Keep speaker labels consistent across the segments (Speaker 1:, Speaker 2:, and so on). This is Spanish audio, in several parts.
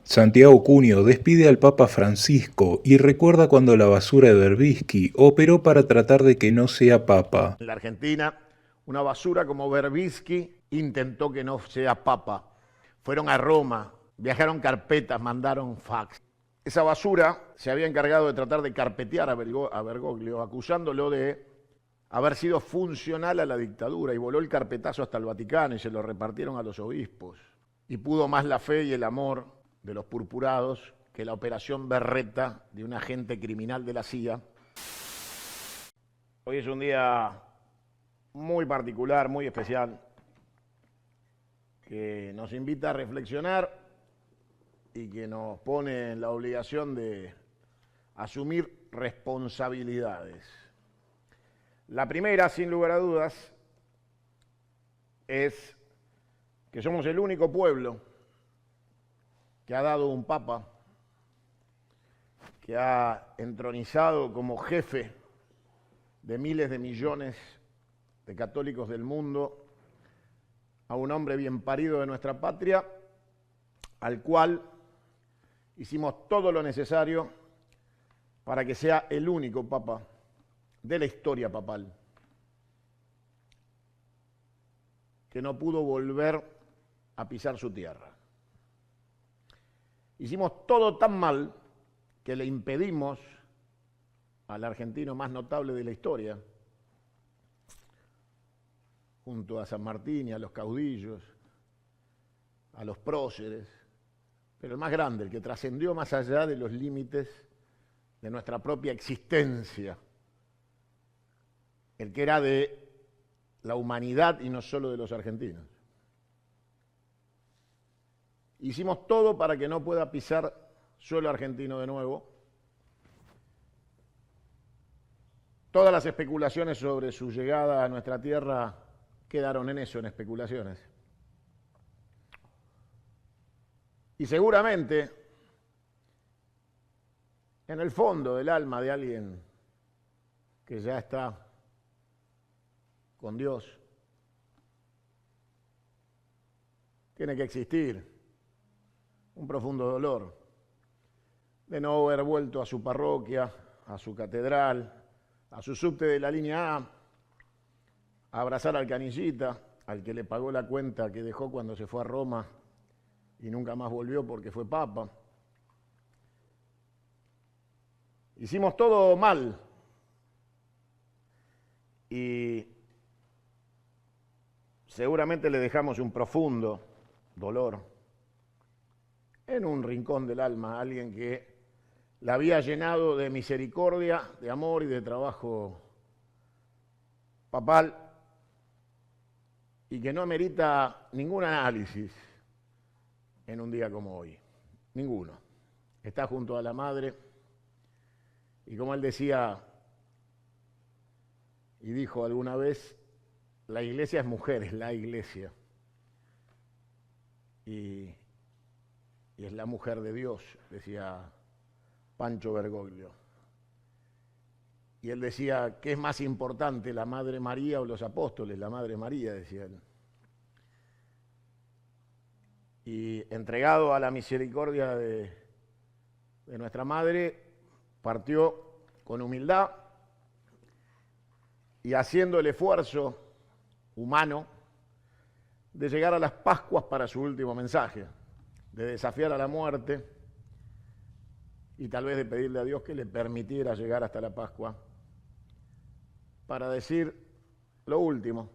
Speaker 1: Santiago Cunio despide al Papa Francisco y recuerda cuando la basura de Berbisky operó para tratar de que no sea papa.
Speaker 2: En la Argentina, una basura como Berbisky intentó que no sea papa. Fueron a Roma, viajaron carpetas, mandaron fax. Esa basura se había encargado de tratar de carpetear a Bergoglio, acusándolo de haber sido funcional a la dictadura, y voló el carpetazo hasta el Vaticano y se lo repartieron a los obispos. Y pudo más la fe y el amor de los purpurados que la operación berreta de un agente criminal de la CIA. Hoy es un día muy particular, muy especial, que nos invita a reflexionar y que nos pone en la obligación de asumir responsabilidades. La primera, sin lugar a dudas, es que somos el único pueblo que ha dado un papa, que ha entronizado como jefe de miles de millones de católicos del mundo a un hombre bien parido de nuestra patria, al cual hicimos todo lo necesario para que sea el único papa de la historia papal que no pudo volver a pisar su tierra. Hicimos todo tan mal que le impedimos al argentino más notable de la historia, junto a San Martín y a los caudillos, a los próceres, pero el más grande, el que trascendió más allá de los límites de nuestra propia existencia, el que era de la humanidad y no solo de los argentinos. Hicimos todo para que no pueda pisar suelo argentino de nuevo. Todas las especulaciones sobre su llegada a nuestra tierra quedaron en eso, en especulaciones. Y seguramente, en el fondo del alma de alguien que ya está con Dios, tiene que existir un profundo dolor de no haber vuelto a su parroquia, a su catedral, a su subte de la línea A abrazar al canillita, al que le pagó la cuenta que dejó cuando se fue a Roma y nunca más volvió porque fue papa. Hicimos todo mal y seguramente le dejamos un profundo dolor en un rincón del alma a alguien que la había llenado de misericordia, de amor y de trabajo papal, y que no amerita ningún análisis en un día como hoy. Ninguno. Está junto a la madre y, como él decía y dijo alguna vez, la iglesia es mujer, es la iglesia. Y es la mujer de Dios, decía Pancho Bergoglio. Y él decía, ¿qué es más importante, la Madre María o los apóstoles? La Madre María, decía él. Y entregado a la misericordia de nuestra Madre, partió con humildad y haciendo el esfuerzo humano de llegar a las Pascuas para su último mensaje, de desafiar a la muerte y tal vez de pedirle a Dios que le permitiera llegar hasta la Pascua para decir lo último,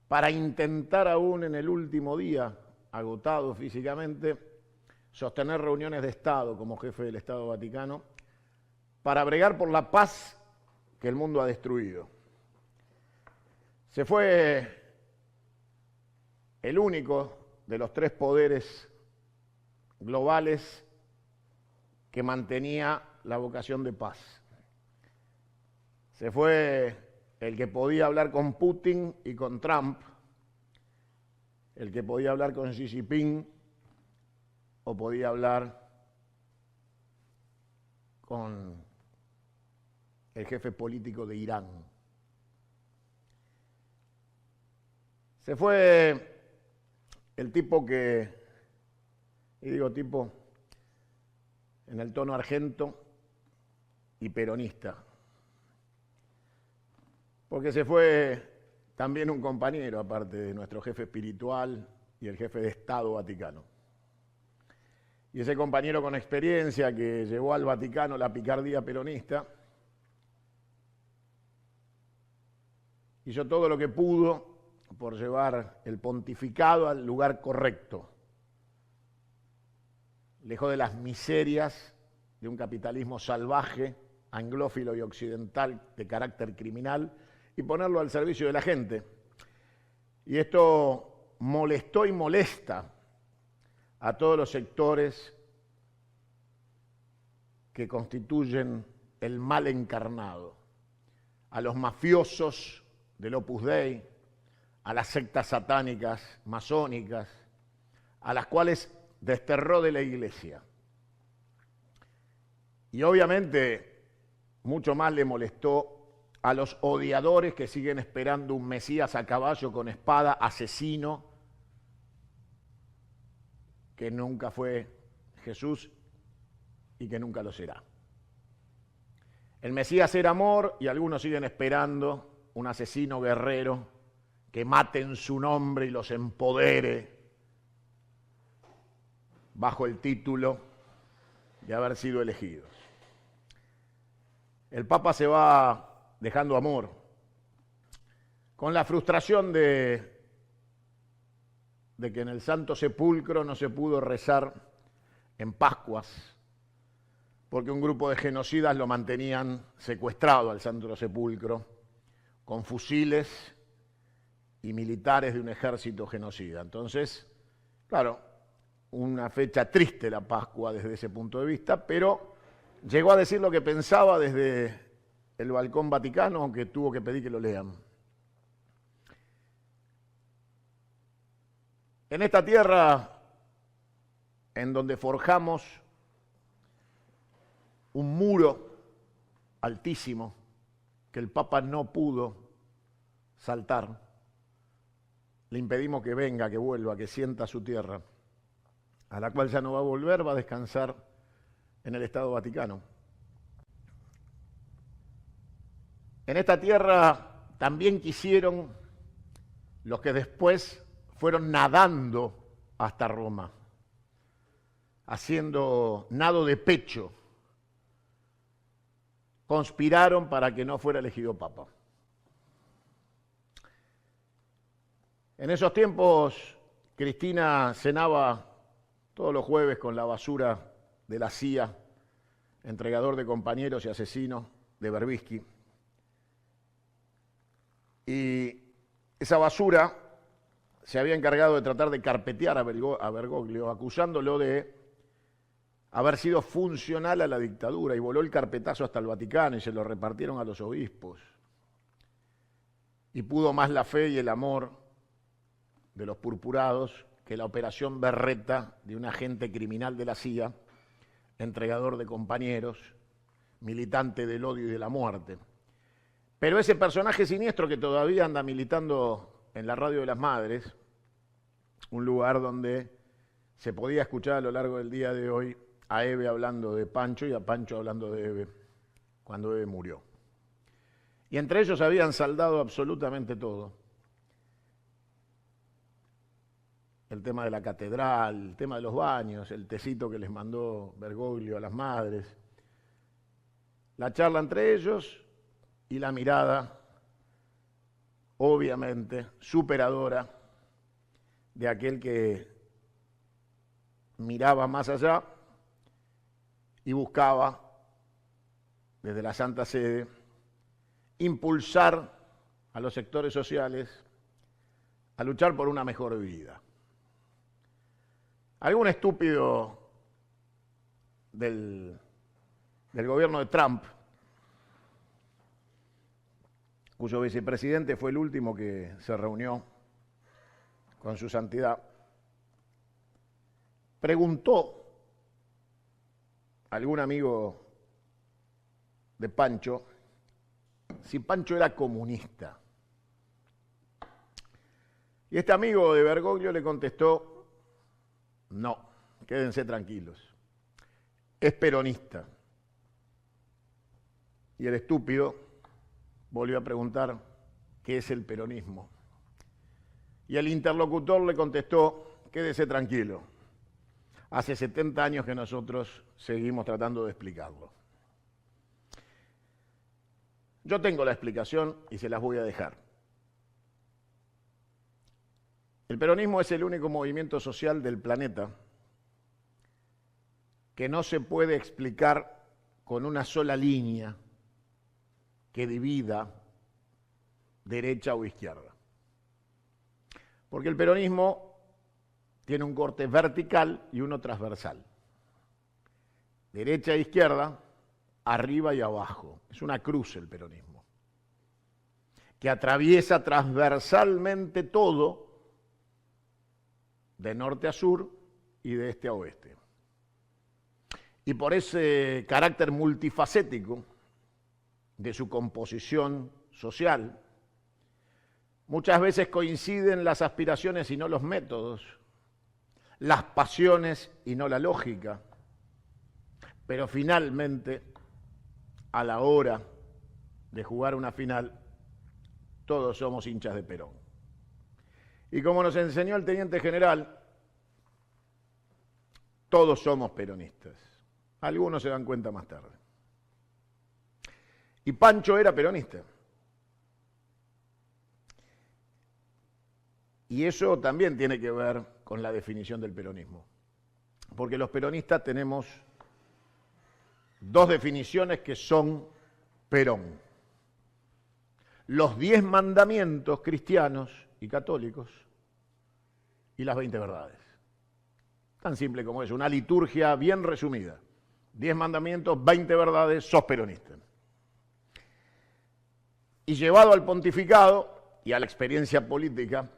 Speaker 2: para intentar aún en el último día, agotado físicamente, sostener reuniones de Estado como jefe del Estado Vaticano, para bregar por la paz que el mundo ha destruido. Se fue el único de los tres poderes globales que mantenía la vocación de paz. Se fue el que podía hablar con Putin y con Trump, el que podía hablar con Xi Jinping o podía hablar con el jefe político de Irán. Se fue el tipo que Y digo tipo en el tono argento y peronista, porque se fue también un compañero, aparte de nuestro jefe espiritual y el jefe de Estado Vaticano. Y ese compañero con experiencia que llevó al Vaticano la picardía peronista, hizo todo lo que pudo por llevar el pontificado al lugar correcto, lejos de las miserias de un capitalismo salvaje, anglófilo y occidental de carácter criminal, y ponerlo al servicio de la gente. Y esto molestó y molesta a todos los sectores que constituyen el mal encarnado, a los mafiosos del Opus Dei, a las sectas satánicas, masónicas, a las cuales desterró de la iglesia. Y obviamente mucho más le molestó a los odiadores que siguen esperando un Mesías a caballo con espada, asesino, que nunca fue Jesús y que nunca lo será. El Mesías era amor y algunos siguen esperando un asesino guerrero que mate en su nombre y los empodere bajo el título de haber sido elegidos. El Papa se va dejando amor, con la frustración de que en el Santo Sepulcro no se pudo rezar en Pascuas, porque un grupo de genocidas lo mantenían secuestrado al Santo Sepulcro, con fusiles y militares de un ejército genocida. Entonces, claro, una fecha triste la Pascua desde ese punto de vista, pero llegó a decir lo que pensaba desde el balcón vaticano, aunque tuvo que pedir que lo lean. En esta tierra en donde forjamos un muro altísimo que el Papa no pudo saltar, le impedimos que venga, que vuelva, que sienta su tierra, a la cual ya no va a volver, va a descansar en el Estado Vaticano. En esta tierra también quisieron los que después fueron nadando hasta Roma, haciendo nado de pecho, conspiraron para que no fuera elegido papa. En esos tiempos, Cristina cenaba todos los jueves con la basura de la CIA, entregador de compañeros y asesino de Berbisky. Y esa basura se había encargado de tratar de carpetear a Bergoglio, acusándolo de haber sido funcional a la dictadura, y voló el carpetazo hasta el Vaticano y se lo repartieron a los obispos. Y pudo más la fe y el amor de los purpurados que la operación berreta de un agente criminal de la CIA, entregador de compañeros, militante del odio y de la muerte. Pero ese personaje siniestro que todavía anda militando en la Radio de las Madres, un lugar donde se podía escuchar a lo largo del día de hoy a Eve hablando de Pancho y a Pancho hablando de Eve, cuando Eve murió. Y entre ellos habían saldado absolutamente todo. El tema de la catedral, el tema de los baños, el tecito que les mandó Bergoglio a las madres, la charla entre ellos y la mirada, obviamente, superadora de aquel que miraba más allá y buscaba, desde la Santa Sede, impulsar a los sectores sociales a luchar por una mejor vida. Algún estúpido del gobierno de Trump, cuyo vicepresidente fue el último que se reunió con su santidad, preguntó a algún amigo de Pancho si Pancho era comunista. Y este amigo de Bergoglio le contestó: no, quédense tranquilos, es peronista. Y el estúpido volvió a preguntar qué es el peronismo. Y el interlocutor le contestó, quédese tranquilo, hace 70 años que nosotros seguimos tratando de explicarlo. Yo tengo la explicación y se las voy a dejar. El peronismo es el único movimiento social del planeta que no se puede explicar con una sola línea que divida derecha o izquierda. Porque el peronismo tiene un corte vertical y uno transversal. Derecha e izquierda, arriba y abajo. Es una cruz el peronismo, que atraviesa transversalmente todo, de norte a sur y de este a oeste. Y por ese carácter multifacético de su composición social, muchas veces coinciden las aspiraciones y no los métodos, las pasiones y no la lógica, pero finalmente, a la hora de jugar una final, todos somos hinchas de Perón. Y como nos enseñó el teniente general, todos somos peronistas. Algunos se dan cuenta más tarde. Y Pancho era peronista. Y eso también tiene que ver con la definición del peronismo. Porque los peronistas tenemos dos definiciones que son Perón. Los 10 mandamientos cristianos y católicos y las 20 verdades. Tan simple como eso, una liturgia bien resumida. 10 mandamientos, 20 verdades, sos peronista. Y llevado al pontificado y a la experiencia política,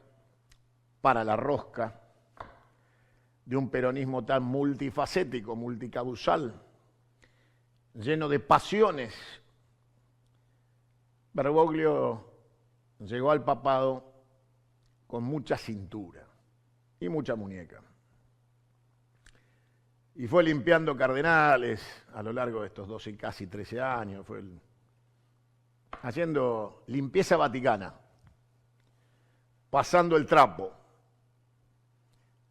Speaker 2: para la rosca de un peronismo tan multifacético, multicausal, lleno de pasiones, Bergoglio llegó al papado con mucha cintura y mucha muñeca. Y fue limpiando cardenales a lo largo de estos 12 y casi 13 años, haciendo limpieza vaticana, pasando el trapo.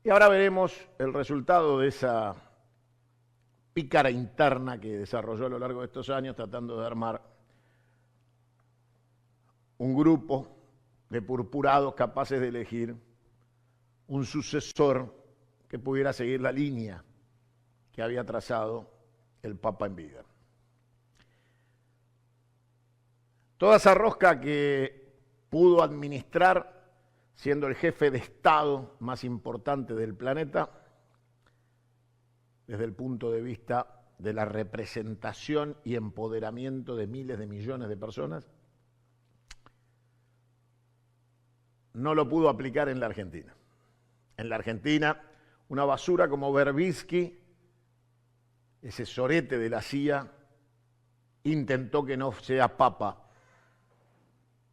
Speaker 2: Y ahora veremos el resultado de esa pícara interna que desarrolló a lo largo de estos años, tratando de armar un grupo de purpurados capaces de elegir un sucesor que pudiera seguir la línea que había trazado el Papa en vida. Toda esa rosca que pudo administrar siendo el jefe de Estado más importante del planeta, desde el punto de vista de la representación y empoderamiento de miles de millones de personas, no lo pudo aplicar en la Argentina. En la Argentina, una basura como Berbisky, ese sorete de la CIA, intentó que no sea papa.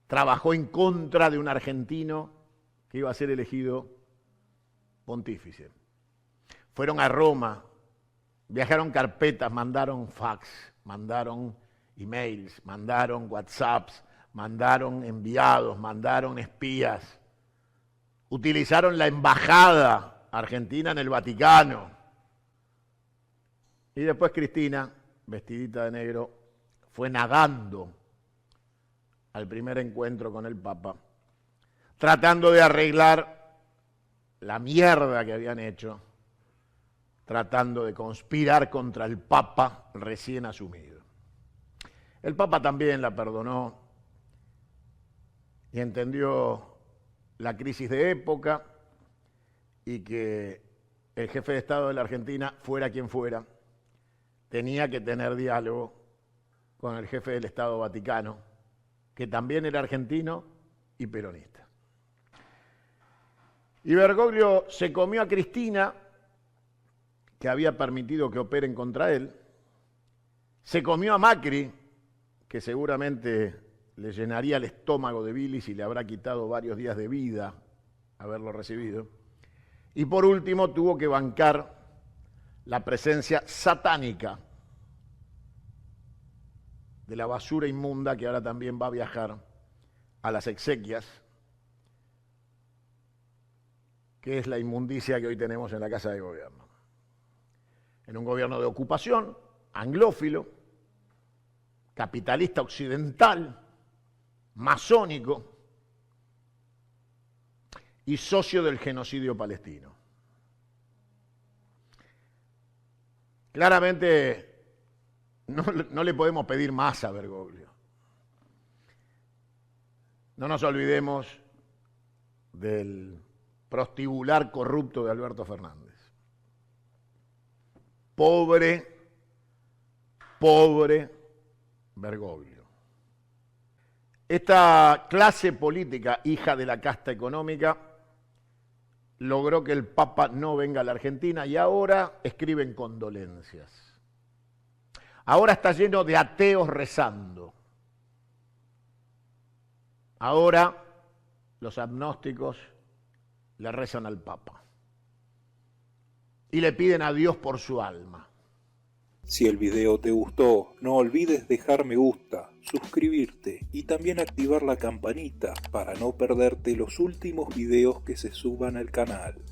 Speaker 2: Trabajó en contra de un argentino que iba a ser elegido pontífice. Fueron a Roma, viajaron carpetas, mandaron fax, mandaron emails, mandaron WhatsApps, mandaron enviados, mandaron espías. Utilizaron la embajada argentina en el Vaticano. Y después Cristina, vestidita de negro, fue nadando al primer encuentro con el Papa, tratando de arreglar la mierda que habían hecho, tratando de conspirar contra el Papa recién asumido. El Papa también la perdonó y entendió la crisis de época y que el jefe de Estado de la Argentina, fuera quien fuera, tenía que tener diálogo con el jefe del Estado Vaticano, que también era argentino y peronista. Y Bergoglio se comió a Cristina, que había permitido que operen contra él, se comió a Macri, que seguramente le llenaría el estómago de bilis y le habrá quitado varios días de vida haberlo recibido, y por último tuvo que bancar la presencia satánica de la basura inmunda que ahora también va a viajar a las exequias, que es la inmundicia que hoy tenemos en la Casa de Gobierno. En un gobierno de ocupación, anglófilo, capitalista occidental, masónico y socio del genocidio palestino. Claramente no le podemos pedir más a Bergoglio. No nos olvidemos del prostibular corrupto de Alberto Fernández. Pobre Bergoglio. Esta clase política, hija de la casta económica, logró que el Papa no venga a la Argentina y ahora escriben condolencias. Ahora está lleno de ateos rezando. Ahora los agnósticos le rezan al Papa y le piden a Dios por su alma.
Speaker 1: Si el video te gustó, no olvides dejar me gusta, suscribirte y también activar la campanita para no perderte los últimos videos que se suban al canal.